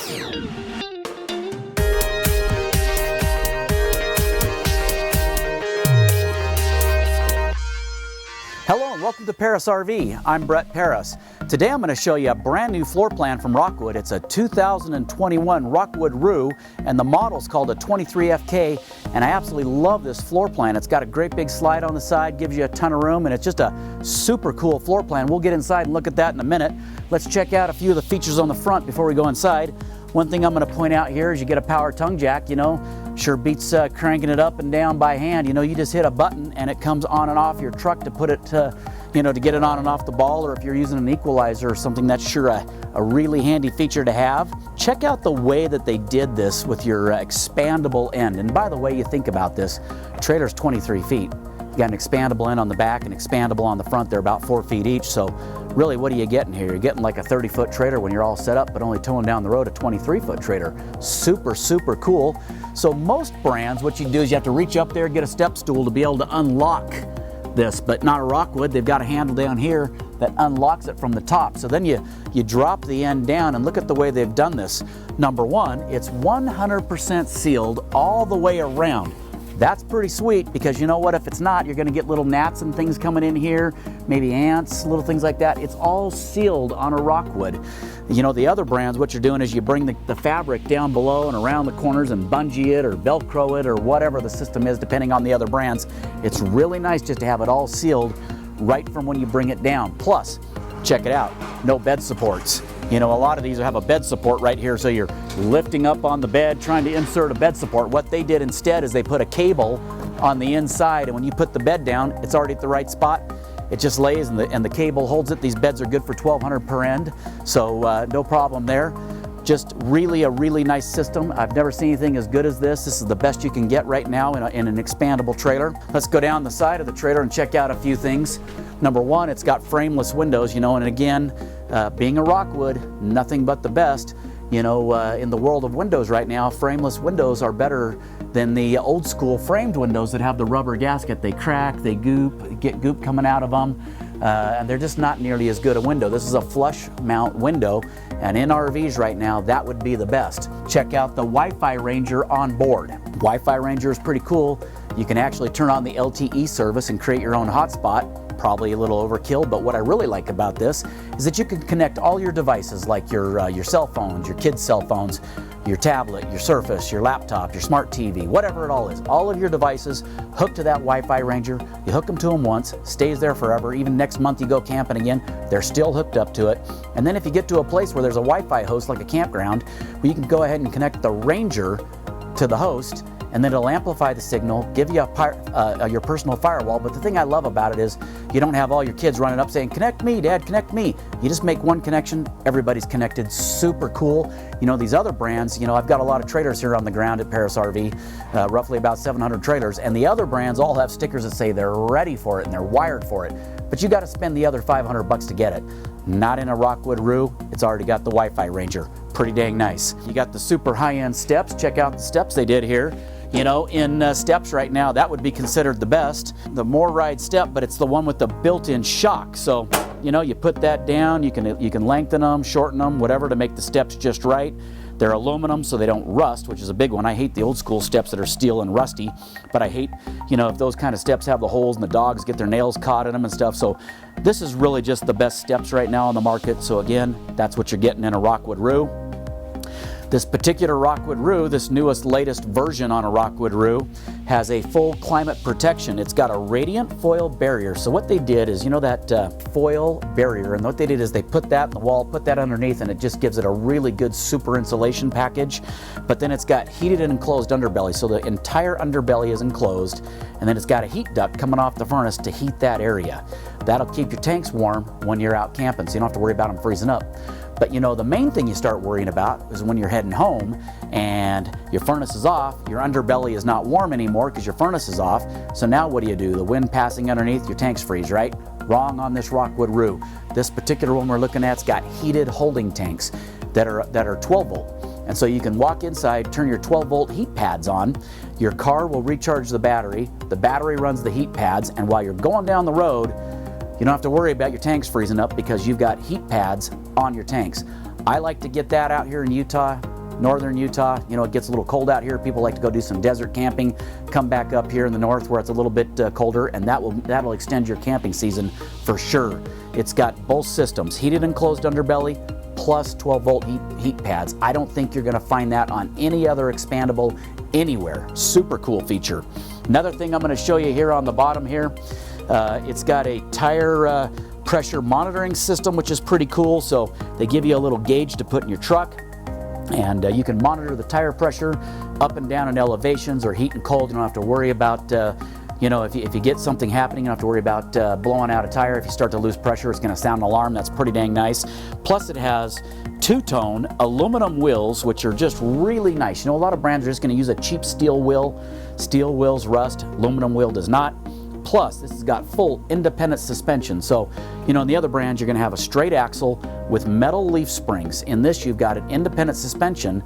Hello and welcome to Parris RV. I'm Brett Parris. Today I'm going to show you a brand new floor plan from Rockwood. It's a 2021 Rockwood Roo and the model's called a 23FK, and I absolutely love this floor plan. It's got a great big slide on the side, gives you a ton of room, and it's just a super cool floor plan. We'll get inside and look at that in a minute. Let's check out a few of the features on the front before we go inside. One thing I'm going to point out here is you get a power tongue jack, sure beats cranking it up and down by hand. You just hit a button and it comes on and off your truck to put it to get it on and off the ball, or if you're using an equalizer or something, that's sure a really handy feature to have. Check out the way that they did this with your expandable end. And by the way, you think about this, trailer's 23 feet. You got an expandable end on the back and expandable on the front. They're about 4 feet each. So really, what are you getting here? You're getting like a 30-foot trailer when you're all set up, but only towing down the road a 23-foot trailer. Super, super cool. So most brands, what you do is you have to reach up there, get a step stool to be able to unlock this, but not a Rockwood. They've got a handle down here that unlocks it from the top. So then you drop the end down, and look at the way they've done this. Number one, it's 100% sealed all the way around. That's pretty sweet, because you know what, if it's not, you're going to get little gnats and things coming in here, maybe ants, little things like that. It's all sealed on a Rockwood. The other brands, what you're doing is you bring the fabric down below and around the corners and bungee it or Velcro it or whatever the system is, depending on the other brands. It's really nice just to have it all sealed right from when you bring it down. Plus, check it out, no bed supports. A lot of these have a bed support right here, so you're lifting up on the bed trying to insert a bed support. What they did instead is they put a cable on the inside, and when you put the bed down, it's already at the right spot. It just lays and the cable holds it. These beds are good for $1,200 per end, so no problem there. Just really a really nice system. I've never seen anything as good as this. This is the best you can get right now in an expandable trailer. Let's go down the side of the trailer and check out a few things. Number one, it's got frameless windows, and again, being a Rockwood, nothing but the best. In the world of windows right now, frameless windows are better than the old school framed windows that have the rubber gasket. They crack, they get goop coming out of them, and they're just not nearly as good a window. This is a flush mount window, and in RVs right now, that would be the best. Check out the Wi-Fi Ranger on board. Wi-Fi Ranger is pretty cool. You can actually turn on the LTE service and create your own hotspot. Probably a little overkill, but what I really like about this is that you can connect all your devices, like your cell phones, your kids' cell phones, your tablet, your Surface, your laptop, your smart TV, whatever it all is. All of your devices hooked to that Wi-Fi Ranger. You hook them to them once, stays there forever. Even next month you go camping again, they're still hooked up to it. And then if you get to a place where there's a Wi-Fi host, like a campground, well, you can go ahead and connect the Ranger to the host, and then it'll amplify the signal, give you your personal firewall. But the thing I love about it is you don't have all your kids running up saying, "Connect me, Dad, connect me." You just make one connection, everybody's connected. Super cool. These other brands, I've got a lot of trailers here on the ground at Parris RV, roughly about 700 trailers, and the other brands all have stickers that say they're ready for it and they're wired for it. But you got to spend the other $500 to get it. Not in a Rockwood Roo. It's already got the Wi-Fi Ranger. Pretty dang nice. You got the super high-end steps. Check out the steps they did here. In steps right now, that would be considered the best. The more ride step, but it's the one with the built-in shock. So, you put that down, you can lengthen them, shorten them, whatever, to make the steps just right. They're aluminum, so they don't rust, which is a big one. I hate the old school steps that are steel and rusty, but I hate, if those kind of steps have the holes and the dogs get their nails caught in them and stuff. So this is really just the best steps right now on the market. So again, that's what you're getting in a Rockwood Roo. This particular Rockwood Roo, this latest version on a Rockwood Roo, has a full climate protection. It's got a radiant foil barrier. So what they did is, that foil barrier, and what they did is they put that in the wall, put that underneath, and it just gives it a really good super insulation package. But then it's got heated and enclosed underbelly, so the entire underbelly is enclosed, and then it's got a heat duct coming off the furnace to heat that area. That'll keep your tanks warm when you're out camping, so you don't have to worry about them freezing up. But the main thing you start worrying about is when you're heading home and your furnace is off, your underbelly is not warm anymore because your furnace is off. So now what do? The wind passing underneath, your tanks freeze, right? Wrong on this Rockwood Roo. This particular one we're looking at's got heated holding tanks that are 12 volt. And so you can walk inside, turn your 12 volt heat pads on, your car will recharge the battery runs the heat pads, and while you're going down the road, you don't have to worry about your tanks freezing up because you've got heat pads on your tanks. I like to get that out here in Utah. northern Utah, you know, it gets a little cold out here. People like to go do some desert camping, come back up here in the north where it's a little bit colder, and that'll extend your camping season for sure. It's got both systems, heated and closed underbelly, plus 12-volt heat pads. I don't think you're gonna find that on any other expandable anywhere. Super cool feature. Another thing I'm gonna show you here on the bottom here, it's got a tire pressure monitoring system, which is pretty cool. So they give you a little gauge to put in your truck, and you can monitor the tire pressure up and down in elevations or heat and cold. You don't have to worry about you know, if you get something happening, you don't have to worry about blowing out a tire. If you start to lose pressure, it's going to sound an alarm. That's pretty dang nice. Plus it has two-tone aluminum wheels, which are just really nice. You know, a lot of brands are just going to use a cheap steel wheel. Steel wheels rust, aluminum wheel does not. Plus, this has got full independent suspension. So, you know, in the other brands, you're going to have a straight axle with metal leaf springs. In this, you've got an independent suspension,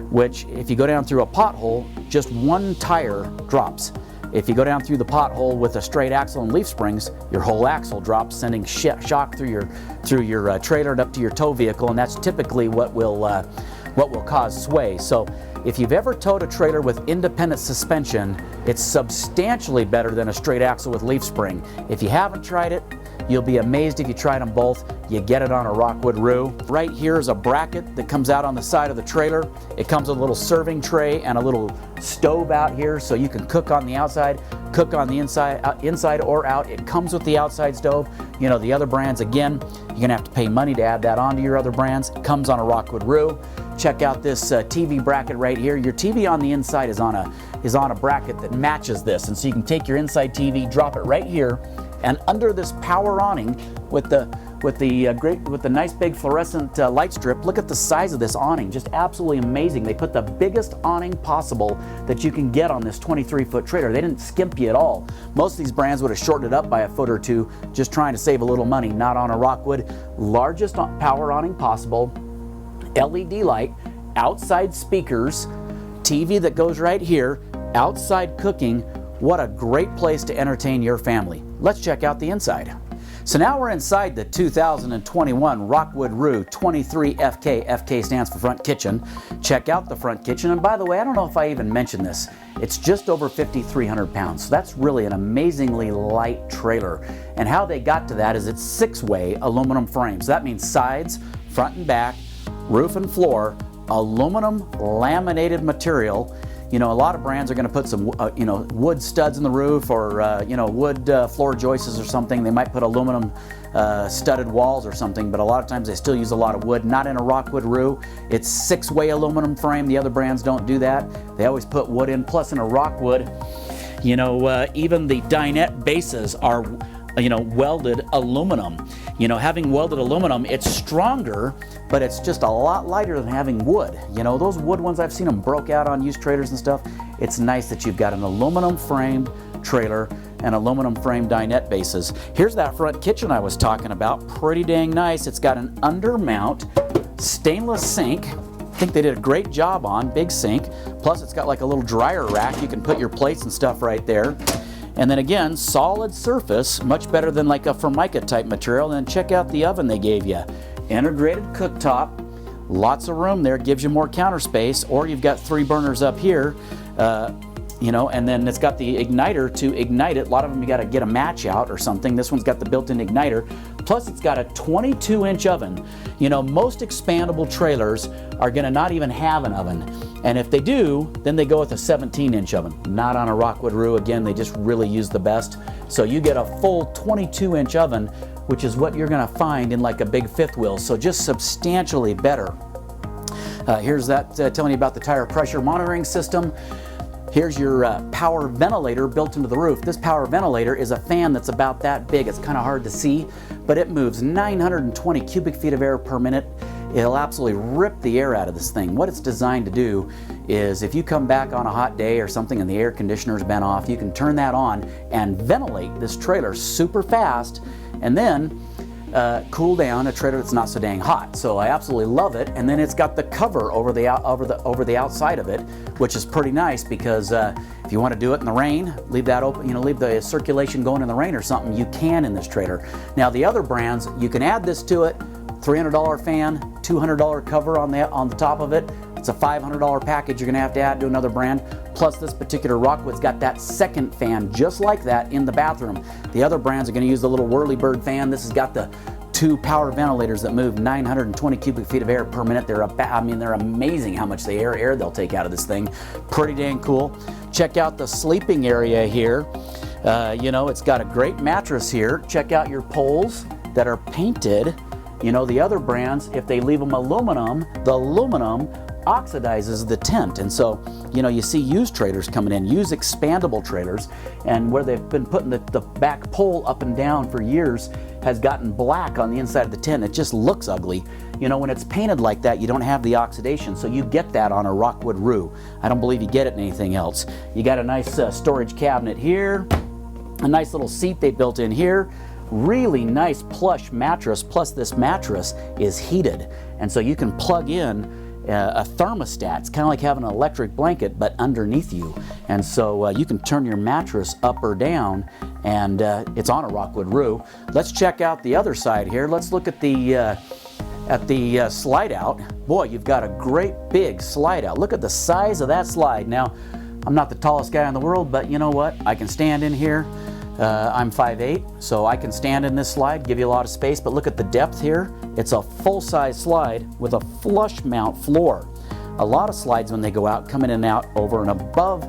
which if you go down through a pothole, just one tire drops. If you go down through the pothole with a straight axle and leaf springs, your whole axle drops, sending shock through your trailer and up to your tow vehicle, and that's typically what will cause sway. So if you've ever towed a trailer with independent suspension, it's substantially better than a straight axle with leaf spring. If you haven't tried it, you'll be amazed if you tried them both. You get it on a Rockwood Roo. Right here is a bracket that comes out on the side of the trailer. It comes with a little serving tray and a little stove out here, so you can cook on the outside, cook on the inside or out. It comes with the outside stove. You know, the other brands, again, you're gonna have to pay money to add that onto your other brands. It comes on a Rockwood Roo. Check out this TV bracket right here. Your TV on the inside is on a bracket that matches this, and so you can take your inside TV, drop it right here, and under this power awning with the nice big fluorescent light strip. Look at the size of this awning, just absolutely amazing. They put the biggest awning possible that you can get on this 23-foot trailer. They didn't skimp you at all. Most of these brands would have shortened it up by a foot or two, just trying to save a little money. Not on a Rockwood. Largest power awning possible, LED light, outside speakers, TV that goes right here, outside cooking. What a great place to entertain your family. Let's check out the inside. So now we're inside the 2021 Rockwood Roo 23FK. FK stands for front kitchen. Check out the front kitchen. And by the way, I don't know if I even mentioned this, it's just over 5,300 pounds. So that's really an amazingly light trailer. And how they got to that is it's 6-way aluminum frames. So that means sides, front and back, roof and floor, aluminum laminated material. You know, a lot of brands are going to put some, you know, wood studs in the roof, or you know, wood floor joists or something. They might put aluminum studded walls or something, but a lot of times they still use a lot of wood. Not in a Rockwood Roo. It's 6-way aluminum frame. The other brands don't do that. They always put wood in. Plus, in a Rockwood, you know, even the dinette bases are, you know, welded aluminum. You know, having welded aluminum, it's stronger, but it's just a lot lighter than having wood. You know, those wood ones, I've seen them broke out on used trailers and stuff. It's nice that you've got an aluminum framed trailer and aluminum framed dinette bases. Here's that front kitchen I was talking about. Pretty dang nice. It's got an undermount stainless sink. I think they did a great job on, big sink. Plus it's got like a little dryer rack. You can put your plates and stuff right there. And then again, solid surface, much better than like a Formica type material. And then check out the oven they gave you. Integrated cooktop, lots of room there, gives you more counter space. Or you've got 3 burners up here, you know, and then it's got the igniter to ignite it. A lot of them you got to get a match out or something. This one's got the built-in igniter. Plus it's got a 22-inch oven. You know, most expandable trailers are going to not even have an oven. And if they do, then they go with a 17-inch oven. Not on a Rockwood Roo. Again, they just really use the best. So you get a full 22-inch oven, which is what you're going to find in like a big fifth wheel. So just substantially better. Here's that telling you about the tire pressure monitoring system. Here's your power ventilator built into the roof. This power ventilator is a fan that's about that big. It's kind of hard to see, but it moves 920 cubic feet of air per minute. It'll absolutely rip the air out of this thing. What it's designed to do is if you come back on a hot day or something and the air conditioner's been off, you can turn that on and ventilate this trailer super fast, and then cool down a trailer that's not so dang hot. So I absolutely love it. And then it's got the cover over the outside of it, which is pretty nice because if you want to do it in the rain, leave that open, you know, leave the circulation going in the rain or something, you can in this trailer. Now the other brands, you can add this to it, $300 fan, $200 cover on the top of it. It's a $500 package you're going to add to another brand. Plus this particular Rockwood's got that second fan just like that in the bathroom. The other brands are going to use the little whirly-bird fan. This has got the 2 power ventilators that move 920 cubic feet of air per minute. They're amazing how much air they'll take out of this thing. Pretty dang cool. Check out the sleeping area here. You know, it's got a great mattress here. Check out your poles that are painted. You know, the other brands, if they leave them aluminum, the aluminum oxidizes the tent. And so, you know, you see used trailers coming in, used expandable trailers, and where they've been putting the back pole up and down for years has gotten black on the inside of the tent. It just looks ugly. You know, when it's painted like that, you don't have the oxidation, so you get that on a Rockwood Roo. I don't believe you get it in anything else. You got a nice storage cabinet here, a nice little seat they built in here, really nice plush mattress, plus this mattress is heated, and so you can plug in a thermostat. It's kind of like having an electric blanket but underneath you, and so you can turn your mattress up or down, and it's on a Rockwood Roo. Let's check out the other side here. Let's look at the slide out. Boy, you've got a great big slide out. Look at the size of that slide. Now, I'm not the tallest guy in the world, but you know what? I can stand in here. I'm 5'8", so I can stand in this slide, give you a lot of space, but look at the depth here. It's a full-size slide with a flush mount floor. A lot of slides, when they go out, come in and out over and above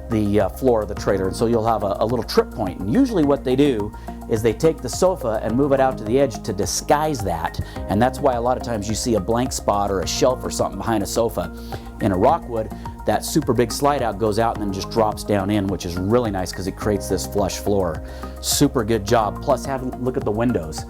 the floor of the trailer, and so you'll have a little trip point. And usually what they do is they take the sofa and move it out to the edge to disguise that, and that's why a lot of times you see a blank spot or a shelf or something behind a sofa. In a Rockwood, that super big slide out goes out and then just drops down in, which is really nice because it creates this flush floor. Super good job. Plus, look at the windows.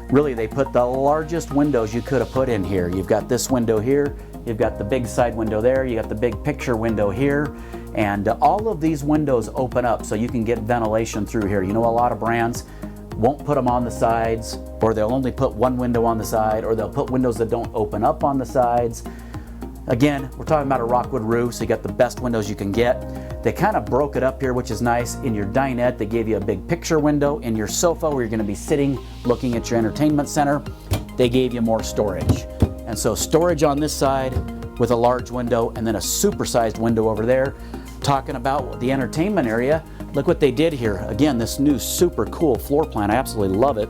Really, they put the largest windows you could have put in here. You've got this window here, you've got the big side window there, you got the big picture window here, and all of these windows open up so you can get ventilation through here. You know, a lot of brands won't put them on the sides, or they'll only put one window on the side, or they'll put windows that don't open up on the sides. Again, we're talking about a Rockwood Roo, so you got the best windows you can get. They kind of broke it up here, which is nice. In your dinette, they gave you a big picture window. In your sofa, where you're going to be sitting looking at your entertainment center, they gave you more storage. And so storage on this side with a large window, and then a super-sized window over there. Talking about the entertainment area, look what they did here. Again, this new super cool floor plan. I absolutely love it.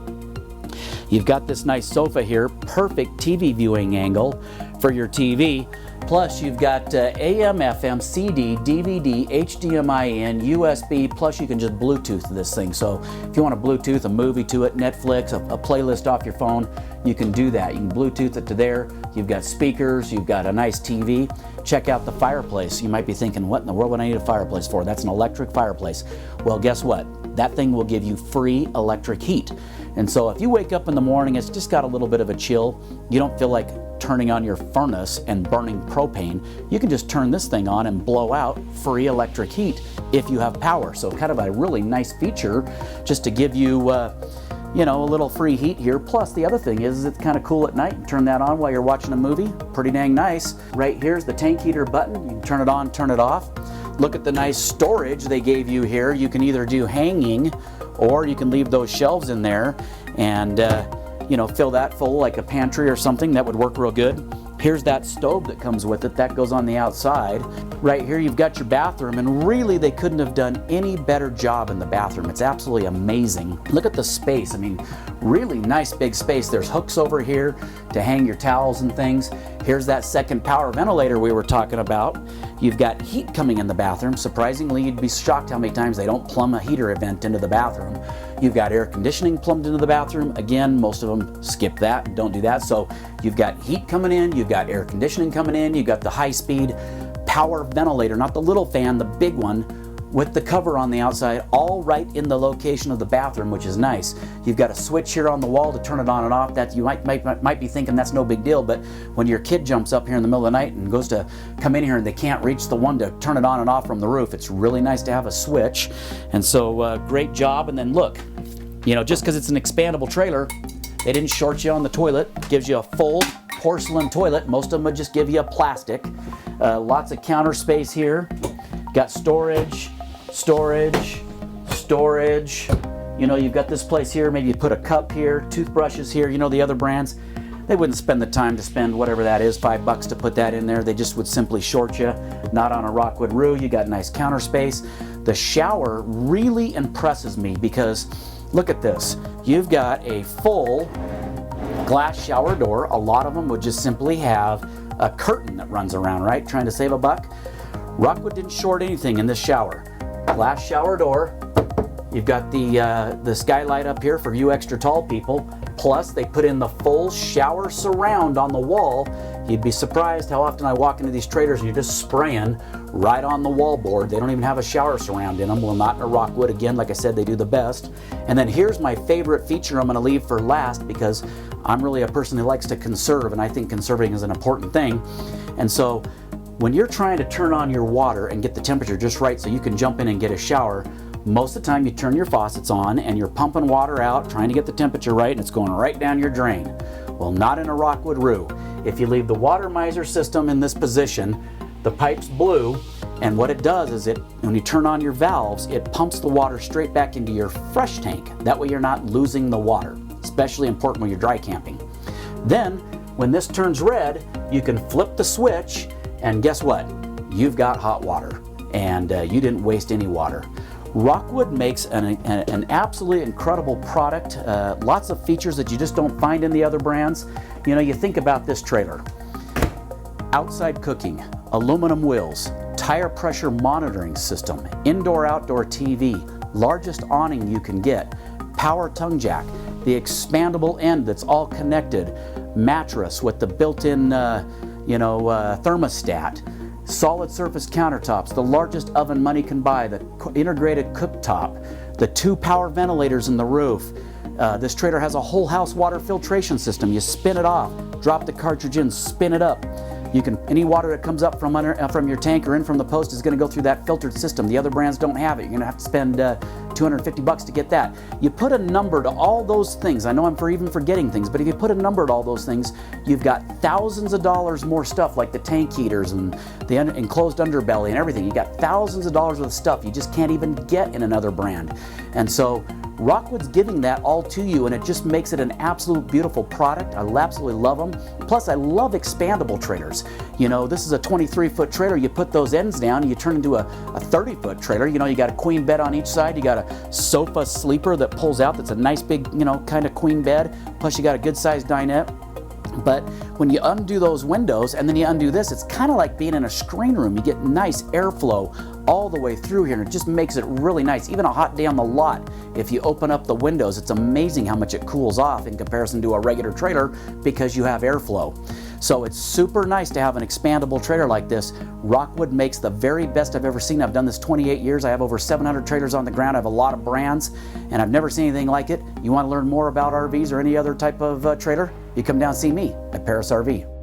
You've got this nice sofa here, perfect TV viewing angle for your TV. Plus you've got AM, FM, CD, DVD, HDMI in, USB, plus you can just Bluetooth this thing. So if you want to Bluetooth a movie to it, Netflix, a playlist off your phone, you can do that. You can Bluetooth it to there. You've got speakers, you've got a nice TV. Check out the fireplace. You might be thinking, what in the world would I need a fireplace for? That's an electric fireplace. Well, guess what? That thing will give you free electric heat. And so if you wake up in the morning, it's just got a little bit of a chill, you don't feel like turning on your furnace and burning propane, you can just turn this thing on and blow out free electric heat if you have power. So kind of a really nice feature just to give you, you know, a little free heat here. Plus the other thing is it's kind of cool at night. Turn that on while you're watching a movie. Pretty dang nice. Right here's the tank heater button. You can turn it on, turn it off. Look at the nice storage they gave you here. You can either do hanging or you can leave those shelves in there and you know, fill that full like a pantry or something. That would work real good. Here's that stove that comes with it. That goes on the outside. Right here you've got your bathroom, and really they couldn't have done any better job in the bathroom. It's absolutely amazing. Look at the space. I mean, really nice big space. There's hooks over here to hang your towels and things. Here's that second power ventilator we were talking about. You've got heat coming in the bathroom. Surprisingly, you'd be shocked how many times they don't plumb a heater event into the bathroom. You've got air conditioning plumbed into the bathroom. Again, most of them skip that and don't do that. So you've got heat coming in, you've got air conditioning coming in, you've got the high-speed power ventilator, not the little fan, the big one, with the cover on the outside, all right in the location of the bathroom, which is nice. You've got a switch here on the wall to turn it on and off. That you might be thinking that's no big deal, but when your kid jumps up here in the middle of the night and goes to come in here and they can't reach the one to turn it on and off from the roof, it's really nice to have a switch. And so great job. And then look, you know, just because it's an expandable trailer, they didn't short you on the toilet. It gives you a full porcelain toilet. Most of them would just give you a plastic. Lots of counter space here. Got storage, storage, storage. You know, you've got this place here. Maybe you put a cup here, toothbrushes here. You know, the other brands, They wouldn't spend the time to spend whatever that is, $5 to put that in there. They just would simply short you. Not on a Rockwood Roo. You got nice counter space. The shower really impresses me because look at this. You've got a full glass shower door. A lot of them would just simply have a curtain that runs around, right? Trying to save a buck. Rockwood didn't short anything in this shower. Glass shower door. You've got the skylight up here for you extra tall people. Plus, they put in the full shower surround on the wall. You'd be surprised how often I walk into these trailers and you're just spraying right on the wall board. They don't even have a shower surround in them. Well, not in a Rockwood. Again, like I said, they do the best. And then here's my favorite feature I'm going to leave for last because I'm really a person who likes to conserve, and I think conserving is an important thing. And so when you're trying to turn on your water and get the temperature just right so you can jump in and get a shower, most of the time you turn your faucets on and you're pumping water out, trying to get the temperature right, and it's going right down your drain. Well, not in a Rockwood Roo. If you leave the water miser system in this position, the pipe's blue, and what it does is when you turn on your valves, it pumps the water straight back into your fresh tank. That way you're not losing the water, especially important when you're dry camping. Then, when this turns red, you can flip the switch, and guess what? You've got hot water, and you didn't waste any water. Rockwood makes an absolutely incredible product. Lots of features that you just don't find in the other brands. You know, you think about this trailer. Outside cooking, aluminum wheels, tire pressure monitoring system, indoor-outdoor TV, largest awning you can get, power tongue jack, the expandable end that's all connected, mattress with the built-in thermostat, solid surface countertops, the largest oven money can buy, the integrated cooktop, the 2 power ventilators in the roof. This trailer has a whole house water filtration system. You spin it off, drop the cartridge in, spin it up. Any water that comes up from your tank or in from the post is going to go through that filtered system. The other brands don't have it. You're going to have to spend $250 to get that. You put a number to all those things. I know I'm even forgetting things, but if you put a number to all those things, you've got thousands of dollars more stuff like the tank heaters and the enclosed underbelly and everything. You got thousands of dollars worth of stuff you just can't even get in another brand. And so Rockwood's giving that all to you, and it just makes it an absolute beautiful product. I absolutely love them. Plus, I love expandable trailers. You know, this is a 23-foot trailer. You put those ends down, and you turn into a 30-foot trailer. You know, you got a queen bed on each side. You got a sofa sleeper that pulls out. That's a nice big, kind of queen bed. Plus, you got a good-sized dinette. But when you undo those windows and then you undo this, it's kind of like being in a screen room. You get nice airflow all the way through here, and it just makes it really nice. Even a hot day on the lot, if you open up the windows, it's amazing how much it cools off in comparison to a regular trailer because you have airflow. So it's super nice to have an expandable trailer like this. Rockwood makes the very best I've ever seen. I've done this 28 years. I have over 700 trailers on the ground. I have a lot of brands, and I've never seen anything like it. You want to learn more about RVs or any other type of trailer? You come down and see me at Parris RV.